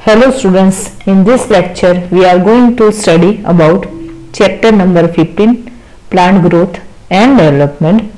Hello students, in this lecture we are going to study about chapter number 15, plant growth and development.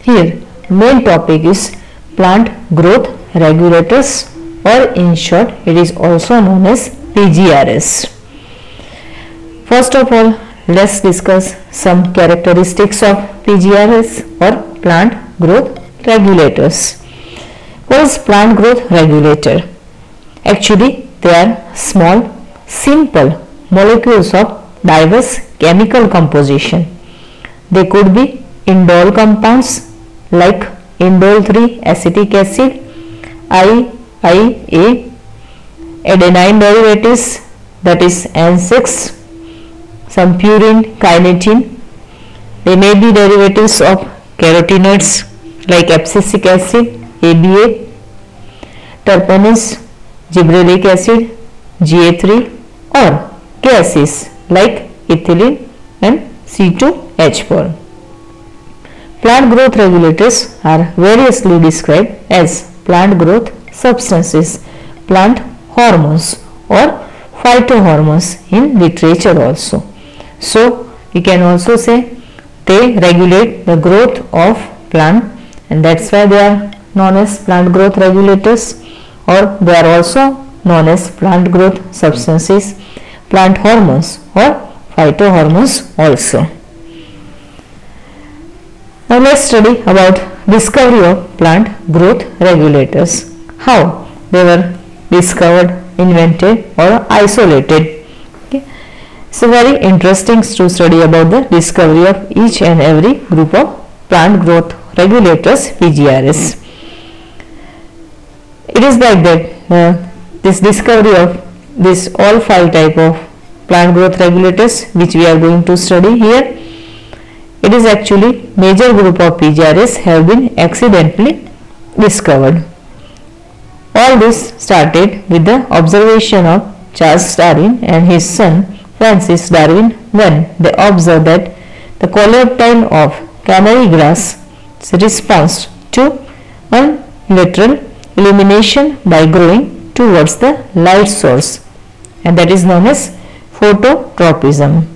Here main topic is plant growth regulators, or in short it is also known as PGRS. First of all, let's discuss some characteristics of PGRS or plant growth regulators. What is plant growth regulator? Actually, they are small, simple molecules of diverse chemical composition. They could be indole compounds like indole 3 acetic acid, IIA, adenine derivatives, that is N6, some purine, kinetin. They may be derivatives of carotenoids like abscisic acid, ABA, terpenes, gibberellic acid, GA3, or gases like ethylene and C2H4. Plant growth regulators are variously described as plant growth substances, plant hormones, or phytohormones in literature also. So, we can also say they regulate the growth of plant, and that's why they are known as plant growth regulators, or they are also known as plant growth substances, plant hormones or phytohormones also. Now let's study about discovery of plant growth regulators, how they were discovered, invented or isolated. Okay. It's very interesting to study about the discovery of each and every group of plant growth regulators, PGRS. It is like that this discovery of this all 5 type of plant growth regulators which we are going to study here, it is actually major group of PGRS have been accidentally discovered. All this started with the observation of Charles Darwin and his son Francis Darwin when they observed that the coleoptile of canary grass responds to unilateral illumination by growing towards the light source, and that is known as phototropism.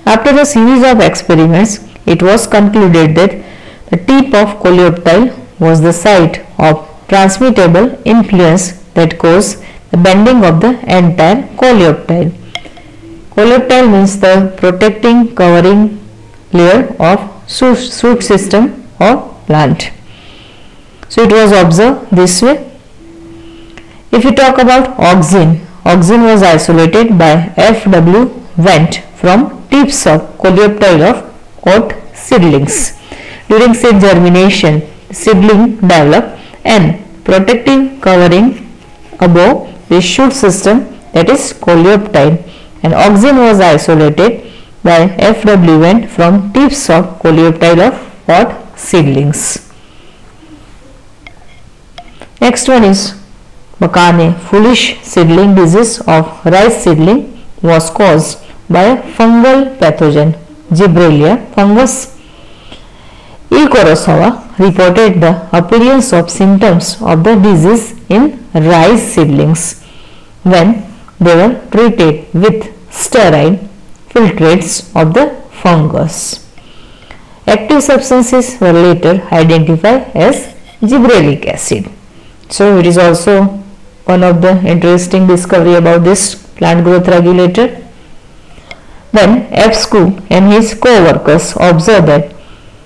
After a series of experiments, it was concluded that the tip of coleoptile was the site of transmittable influence that caused the bending of the entire coleoptile. Coleoptile means the protecting covering layer of shoot system or plant. So it was observed this way. If you talk about auxin, auxin was isolated by F.W. Wendt from tips of coleoptile of oat seedlings. During seed germination, the seedling developed and protective covering above the shoot system, that is coleoptile, and auxin was isolated by F.W. Wendt from tips of coleoptile of oat seedlings. Next one is Makane. Foolish seedling disease of rice seedling was caused by a fungal pathogen, Gibberellia fungus. E. Kurosawa reported the appearance of symptoms of the disease in rice seedlings when they were treated with sterile filtrates of the fungus. Active substances were later identified as gibberellic acid. So it is also one of the interesting discovery about this plant growth regulator. Then F. Skou and his co-workers observed that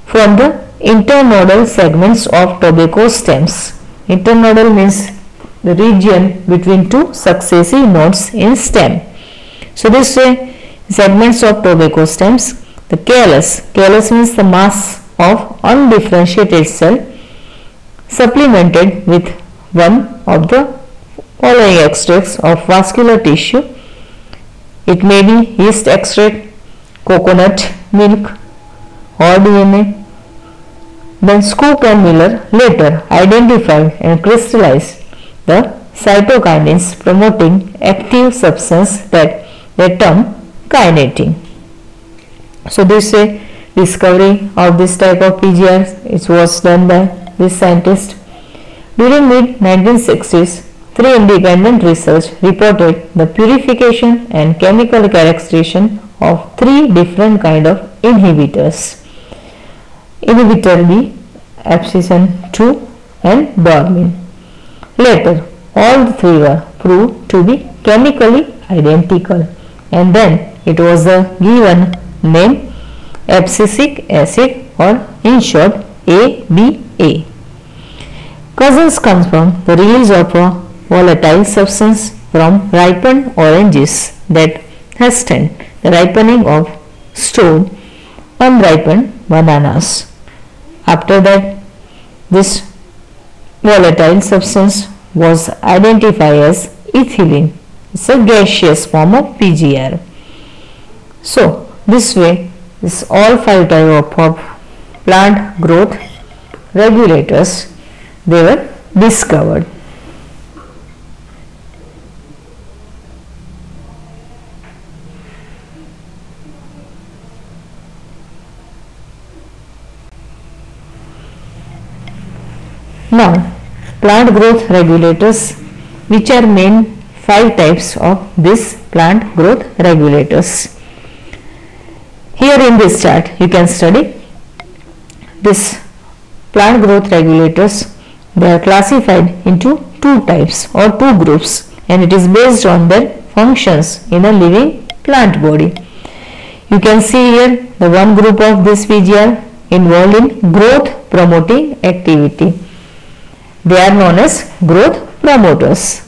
from the internodal segments of tobacco stems, internodal means the region between two successive nodes in stem. So this way, segments of tobacco stems, the callus means the mass of undifferentiated cell supplemented with one of the following extracts of vascular tissue. It may be yeast extract, coconut milk or DNA. Then Skou and Miller later identified and crystallized the cytokinins promoting active substance that they term kinetin. So this discovery of this type of PGR, it was done by this scientist. During mid-1960s, three independent research reported the purification and chemical characterization of three different kind of inhibitors. Inhibitor B, abscission 2 and dormin. Later, all the three were proved to be chemically identical, and then it was given name abscisic acid, or in short ABA. Cousins comes from the release of a volatile substance from ripened oranges that hasten the ripening of stored unripened bananas. After that, this volatile substance was identified as ethylene. It's a gaseous form of PGR. So, this way, this all five types of plant growth regulators, they were discovered. Now, plant growth regulators, which are main five types of this plant growth regulators. Here in this chart, you can study this plant growth regulators. They are classified into two types or two groups, and it is based on their functions in a living plant body. You can see here the one group of this PGR involved in growth promoting activity. They are known as growth promoters.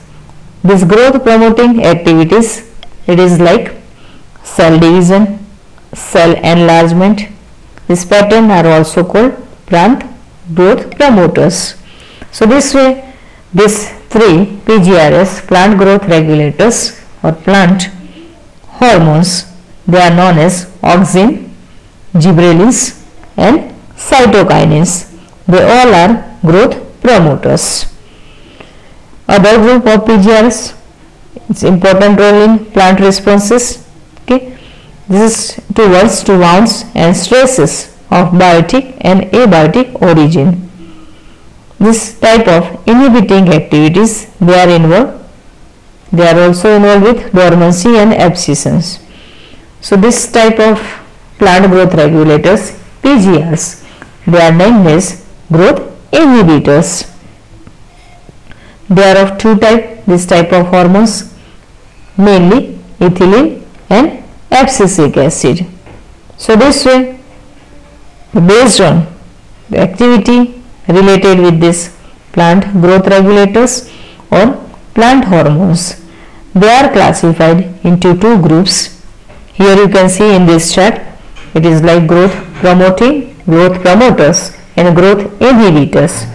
This growth promoting activities, it is like cell division, cell enlargement. This pattern are also called plant growth promoters. So this way, these three PGRs, plant growth regulators or plant hormones, they are known as auxin, gibberellins and cytokinins. They all are growth promoters. Other group of PGRs, its important role in plant responses. Okay, this is towards to wounds and stresses of biotic and abiotic origin. This type of inhibiting activities, they are involved. They are also involved with dormancy and abscissions. So this type of plant growth regulators, PGRs, they are named as growth inhibitors. They are of two types, this type of hormones, mainly ethylene and abscisic acid. So this way, based on the activity related with this plant growth regulators or plant hormones, they are classified into two groups. Here you can see in this chart, it is like growth promoters and growth inhibitors.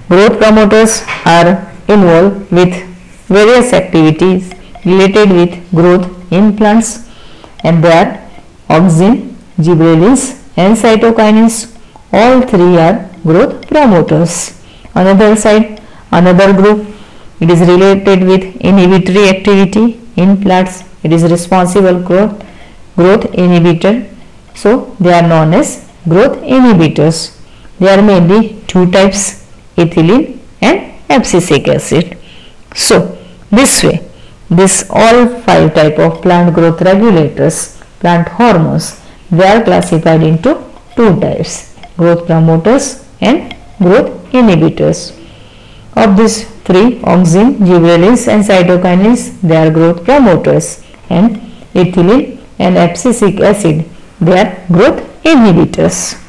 Growth promoters are involved with various activities related with growth in plants, and they are auxin, gibberellins and cytokinins. All three are growth promoters. Another side, another group, it is related with inhibitory activity in plants. It is responsible growth inhibitor. So they are known as growth inhibitors. They are mainly two types, ethylene and abscisic acid. So this way, this all five type of plant growth regulators, plant hormones, they are classified into two types, growth promoters and growth inhibitors. Of these three, auxin, gibberellins and cytokinins, they are growth promoters, and ethylene and abscisic acid, they are growth inhibitors.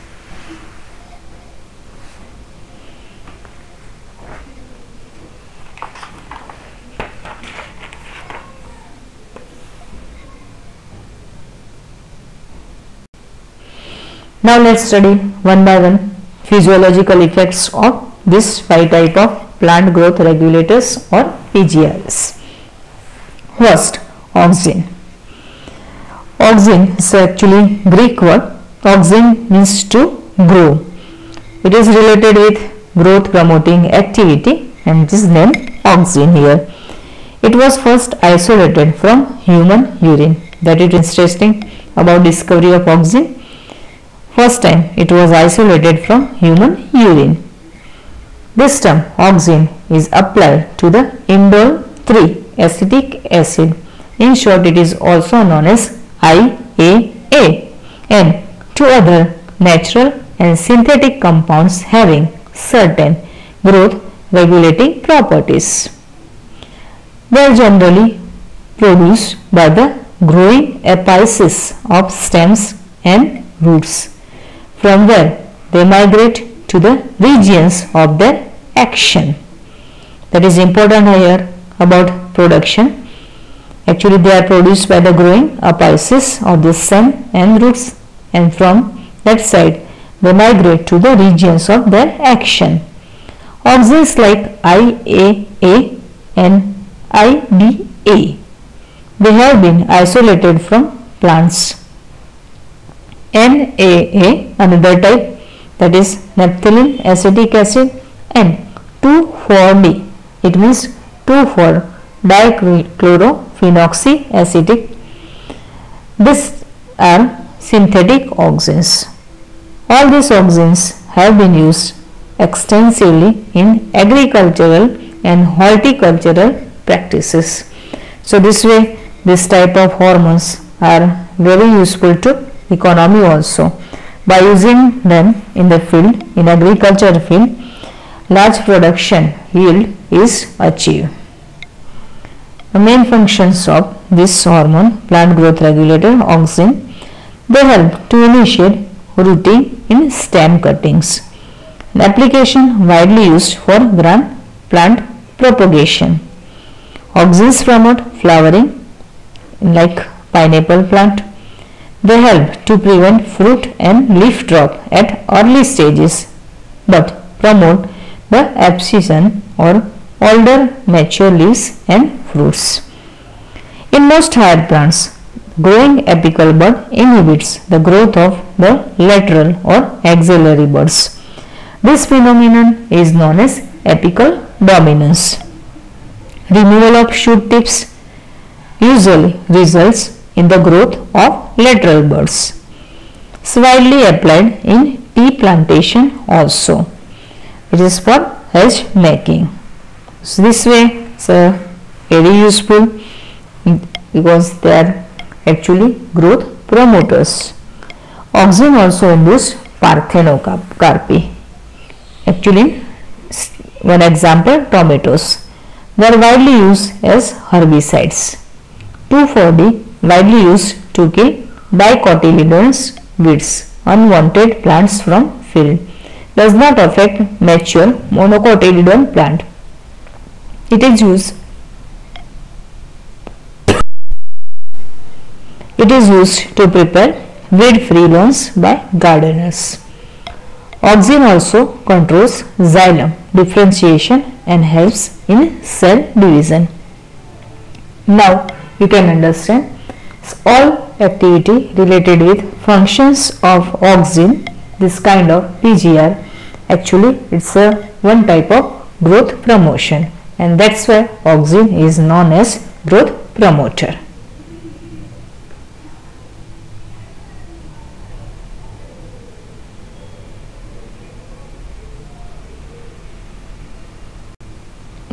Now let's study one by one physiological effects of this five type of plant growth regulators or PGRs. First, auxin. Auxin is actually Greek word. Auxin means to grow. It is related with growth promoting activity and it is named auxin here. It was first isolated from human urine. That is interesting about discovery of auxin. First time it was isolated from human urine. This term auxin is applied to the indole 3 acetic acid. In short, it is also known as IAA, and to other natural and synthetic compounds having certain growth regulating properties. They are generally produced by the growing apices of stems and roots, from where they migrate to the regions of their action. That is important here about production. Actually, they are produced by the growing apices of the stem and roots, and from that side they migrate to the regions of their action. Auxins like IAA and IDA, they have been isolated from plants. NAA, another type, that is naphthalene acetic acid, and 2,4-D, it means 2,4-dichlorophenoxyacetic. These are synthetic auxins. All these auxins have been used extensively in agricultural and horticultural practices. So this way, this type of hormones are very useful to economy also. By using them in the field, in agriculture field, large production yield is achieved. The main functions of this hormone, plant growth regulator auxin, they help to initiate rooting in stem cuttings. An application widely used for plant propagation. Auxins promote flowering like pineapple plant. They help to prevent fruit and leaf drop at early stages, but promote the abscission or older mature leaves and fruits. In most higher plants, growing apical bud inhibits the growth of the lateral or axillary buds. This phenomenon is known as apical dominance. Removal of shoot tips usually results in the growth of lateral buds. It's widely applied in tea plantation also. It is for hedge making. So this way it's very useful because they are actually growth promoters. Auxin also induce parthenocarpy. Actually, one example, tomatoes. They are widely used as herbicides. 2,4-D, widely used to kill dicotyledonous weeds, unwanted plants from field. Does not affect mature monocotyledon plant. It is used to prepare weed-free lawns by gardeners. Auxin also controls xylem differentiation and helps in cell division. Now you can understand all activity related with functions of auxin. This kind of PGR, actually it's a one type of growth promotion, and that's why auxin is known as growth promoter.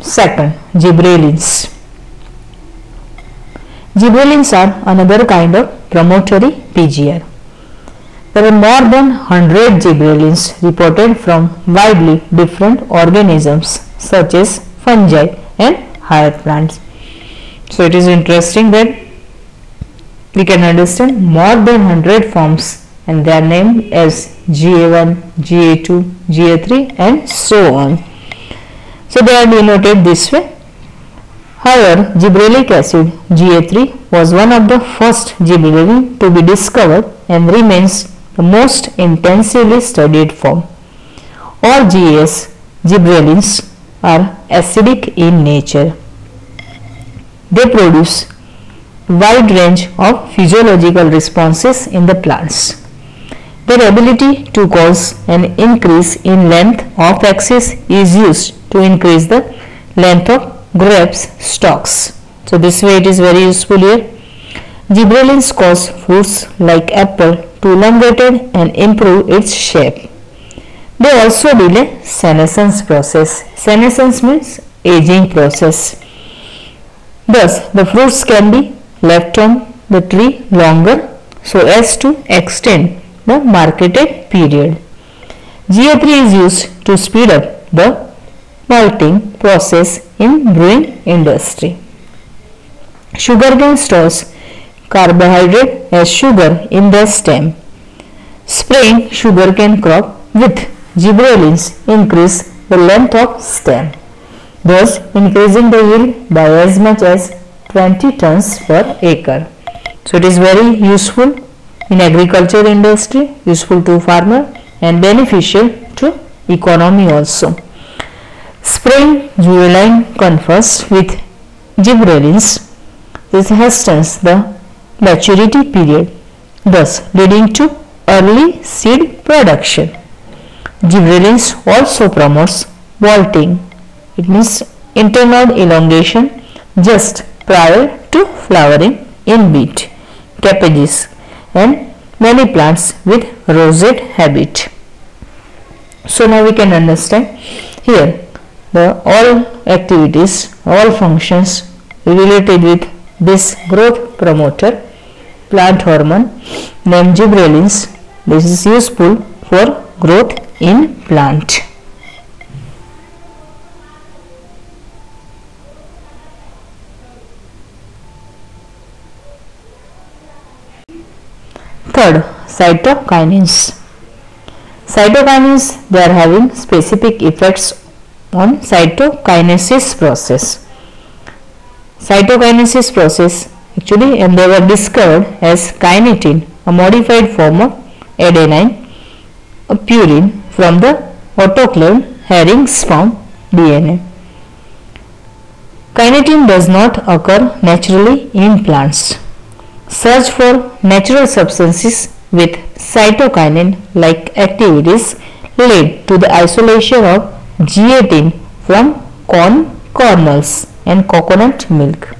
Second, gibberellins. Gibberellins are another kind of promotory PGR. There are more than 100 gibberellins reported from widely different organisms such as fungi and higher plants. So it is interesting that we can understand more than 100 forms, and they are named as GA1, GA2, GA3 and so on. So they are denoted this way. However, gibberellic acid GA3 was one of the first gibberellin to be discovered and remains the most intensively studied form. All GAS gibberellins are acidic in nature. They produce wide range of physiological responses in the plants. Their ability to cause an increase in length of axis is used to increase the length of grapes stalks. So this way it is very useful here. Gibberellins cause fruits like apple to elongate and improve its shape. They also delay senescence process. Senescence means aging process. Thus, the fruits can be left on the tree longer so as to extend the marketed period. GA3 is used to speed up the malting process in brewing industry. Sugarcane stores carbohydrate as sugar in their stem. Spraying sugarcane crop with gibberellins increase the length of stem, thus increasing the yield by as much as 20 tons per acre. So it is very useful in agriculture industry, useful to farmer and beneficial to economy also. Spraying juvenile conifers with gibberellins hastens the maturity period, thus leading to early seed production. Gibberellins also promotes bolting, it means internode elongation just prior to flowering in beet, cabbages and many plants with rosette habit. So now we can understand here the all activities, all functions related with this growth promoter plant hormone named gibberellins. This is useful for growth in plant. Third, cytokinins. Cytokinins, they are having specific effects on cytokinesis process. Cytokinesis process actually, and they were discovered as kinetin, a modified form of adenine purine from the autoclaved herring sperm DNA. Kinetin does not occur naturally in plants. Search for natural substances with cytokinin like activities led to the isolation of G18 from corn kernels and coconut milk.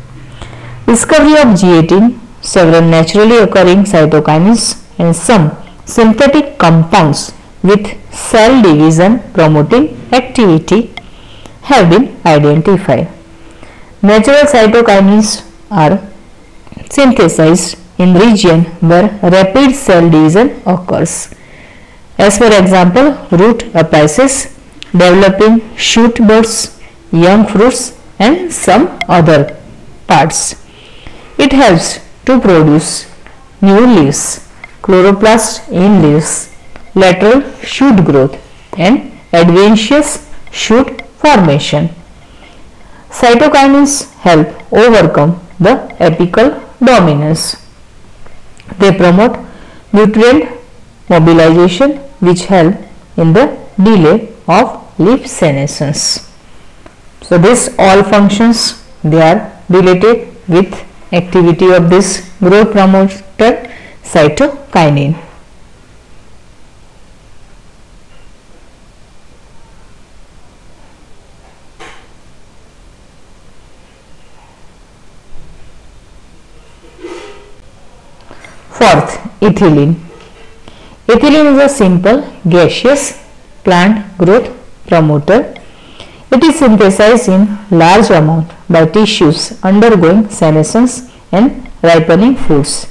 Discovery of G18, several naturally occurring cytokinins and some synthetic compounds with cell division promoting activity have been identified. Natural cytokinins are synthesized in region where rapid cell division occurs. As for example, root apices, developing shoot buds, young fruits and some other parts. It helps to produce new leaves, chloroplast in leaves, lateral shoot growth and adventitious shoot formation. Cytokinins help overcome the apical dominance. They promote nutrient mobilization which help in the delay of leaf senescence. So this all functions, they are related with activity of this growth promoter cytokinin. Fourth, ethylene. Ethylene is a simple gaseous plant growth promoter. It is synthesized in large amount by tissues undergoing senescence and ripening fruits.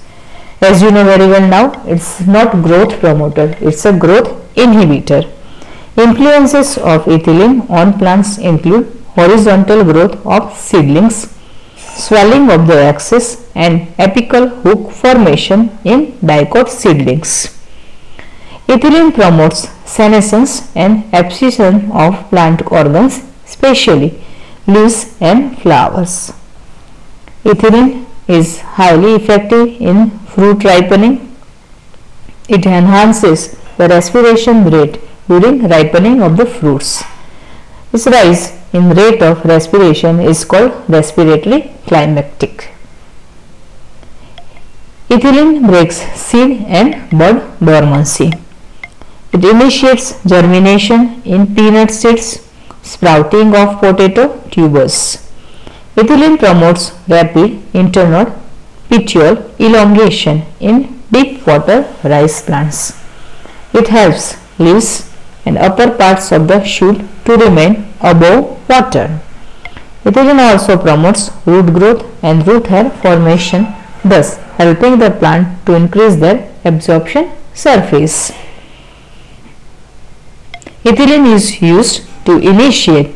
As you know very well now, it's not growth promoter, it's a growth inhibitor. Influences of ethylene on plants include horizontal growth of seedlings, swelling of the axis and apical hook formation in dicot seedlings. Ethylene promotes senescence and abscission of plant organs, especially leaves and flowers. Ethylene is highly effective in fruit ripening. It enhances the respiration rate during ripening of the fruits. Its rise in rate of respiration is called respiratory climactic. Ethylene breaks seed and bud dormancy. It initiates germination in peanut seeds, sprouting of potato tubers. Ethylene promotes rapid internode petiole elongation in deep water rice plants. It helps leaves and upper parts of the shoot to remain above water. Ethylene also promotes root growth and root hair formation, thus helping the plant to increase their absorption surface. Ethylene is used to initiate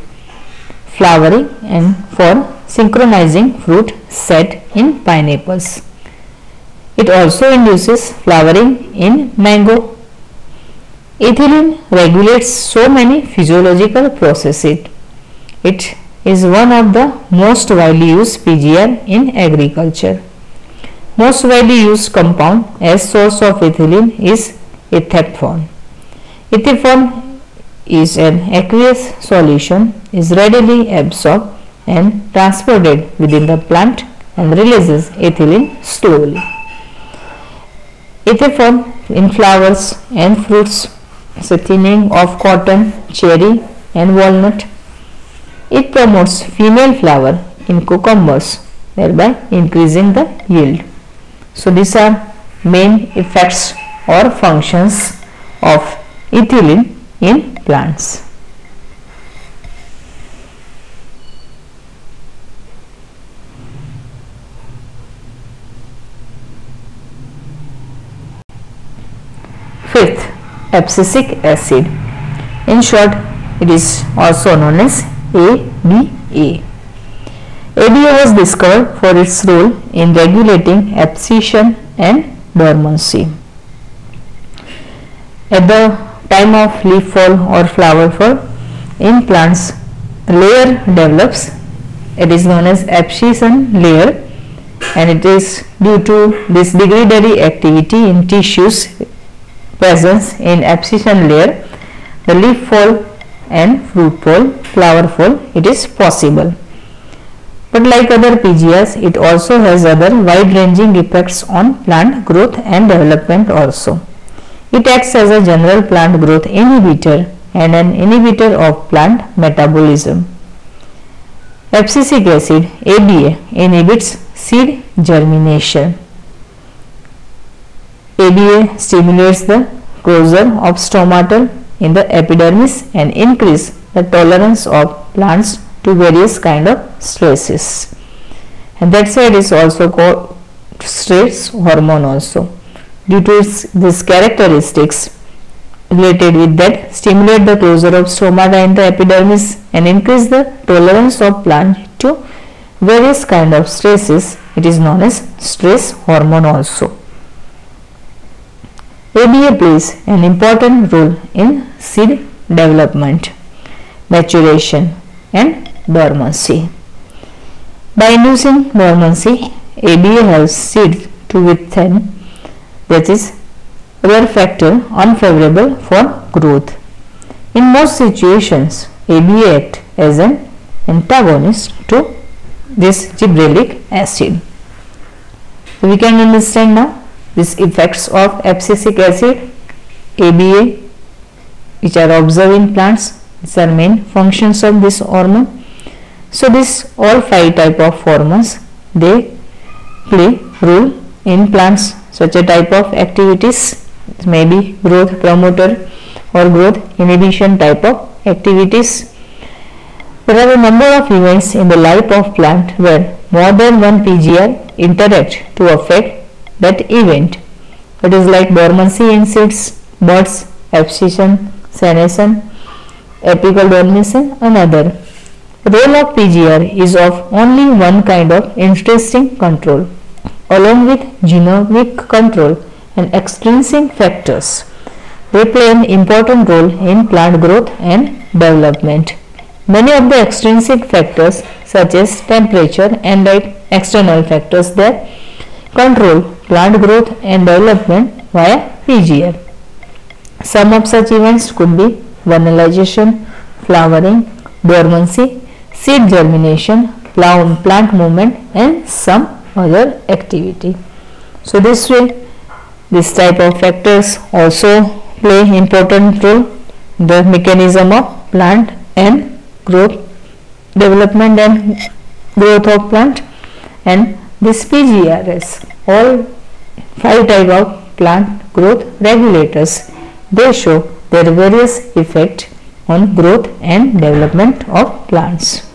flowering and for synchronizing fruit set in pineapples. It also induces flowering in mango. Ethylene regulates so many physiological processes. It is one of the most widely used PGR in agriculture. Most widely used compound as source of ethylene is ethephthalate. Ethephthalate is an aqueous solution, is readily absorbed and transported within the plant and releases ethylene slowly. Ethephthalate in flowers and fruits, thinning of cotton, cherry and walnut. It promotes female flower in cucumbers, thereby increasing the yield. So these are main effects or functions of ethylene in plants. Fifth, abscisic acid. In short, it is also known as ABA. ABA was discovered for its role in regulating abscission and dormancy. At the time of leaf fall or flower fall in plants, a layer develops. It is known as abscission layer, and it is due to this degradatory activity in tissues presence in abscission layer, the leaf fall and fruit fall, flower fall, it is possible. But like other PGRs, it also has other wide-ranging effects on plant growth and development also. It acts as a general plant growth inhibitor and an inhibitor of plant metabolism. Abscisic acid ABA inhibits seed germination. ABA stimulates the closure of stomata in the epidermis and increase the tolerance of plants to various kind of stresses, and that's why it is also called stress hormone also, due to these characteristics related with that stimulate the closure of stomata in the epidermis and increase the tolerance of plant to various kind of stresses. It is known as stress hormone also. ABA plays an important role in seed development, maturation and dormancy. By inducing dormancy, ABA helps seeds to withstand, that is, other factor unfavorable for growth. In most situations, ABA acts as an antagonist to this gibberellic acid. So we can understand now these effects of abscisic acid, ABA, which are observed in plants. These are main functions of this hormone. So this all 5 type of hormones, they play role in plants. Such a type of activities may be growth promoter or growth inhibition type of activities. There are a number of events in the life of plant where more than one PGR interact to affect that event. It is like dormancy in seeds, buds, abscission, senescence, apical dormancy and other. The role of PGR is of only one kind of interesting control, along with genomic control and extrinsic factors. They play an important role in plant growth and development. Many of the extrinsic factors such as temperature and external factors that control plant growth and development via PGR. Some of such events could be vernalization, flowering, dormancy, seed germination, plant movement and some other activity. So this way, this type of factors also play important role in the mechanism of plant and growth, development and growth of plant. And this PGRs, all 5 type of plant growth regulators, they show their various effect on growth and development of plants.